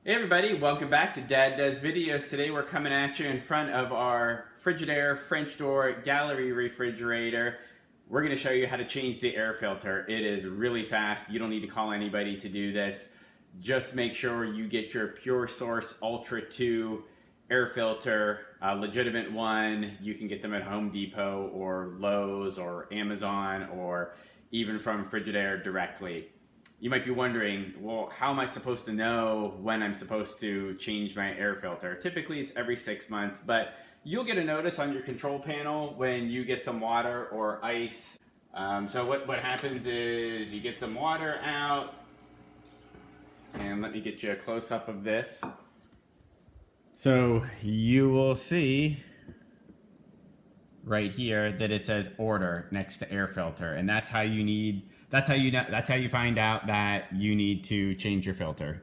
Hey everybody, welcome back to Dad Does Videos. Today we're coming at you in front of our Frigidaire French door gallery refrigerator. We're going to show you how to change the air filter. It is really fast. You don't need to call anybody to do this. Just make sure you get your PureAir Ultra II air filter, a legitimate one. You can get them at Home Depot or Lowe's or Amazon or even from Frigidaire directly. You might be wondering, well, how am I supposed to know when I'm supposed to change my air filter? Typically it's every 6 months, but you'll get a notice on your control panel when you get some water or ice. So what happens is you get some water out, and let me get you a close-up of this. So you will see right here that it says order next to air filter, and that's how you find out that you need to change your filter.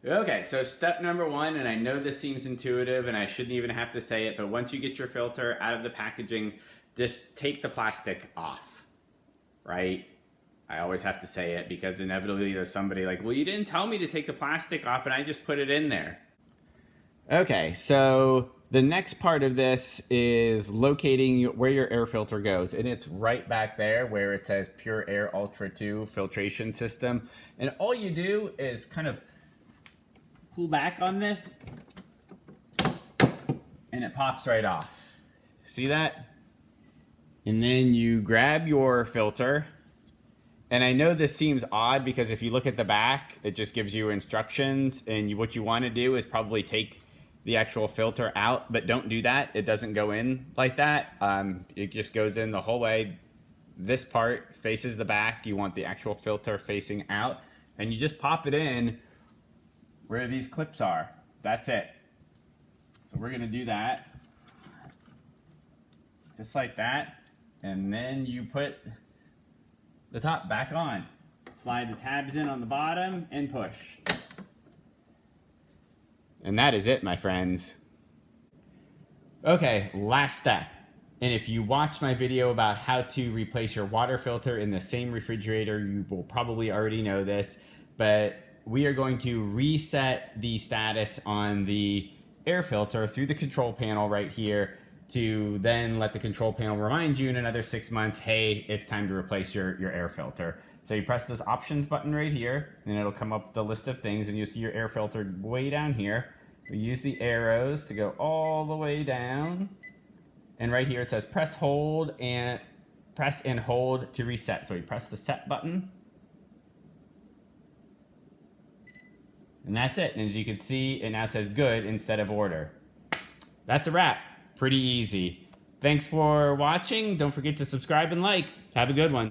Okay, so step number one, and I know this seems intuitive and I shouldn't even have to say it, but once you get your filter out of the packaging, just take the plastic off, right? I always have to say it because inevitably there's somebody like, well, you didn't tell me to take the plastic off and I just put it in there. Okay, so the next part of this is locating where your air filter goes, and it's right back there where it says PureAir Ultra II filtration system. And all you do is kind of pull back on this, and it pops right off. See that? And then you grab your filter. And I know this seems odd because if you look at the back, it just gives you instructions, and what you want to do is probably take the actual filter out, but don't do that. It doesn't go in like that. It just goes in the whole way. This part faces the back. You want the actual filter facing out, and you just pop it in where these clips are. That's it. So we're gonna do that. Just like that. And then you put the top back on. Slide the tabs in on the bottom and push. And that is it, my friends. Okay, last step. And if you watched my video about how to replace your water filter in the same refrigerator, you will probably already know this, but we are going to reset the status on the air filter through the control panel right here to then let the control panel remind you in another 6 months, hey, it's time to replace your air filter. So you press this options button right here, and it'll come up with the list of things, and you'll see your air filter way down here. We use the arrows to go all the way down. And right here it says press and hold to reset. So we press the set button. And that's it. And as you can see, it now says good instead of order. That's a wrap. Pretty easy. Thanks for watching. Don't forget to subscribe and like. Have a good one.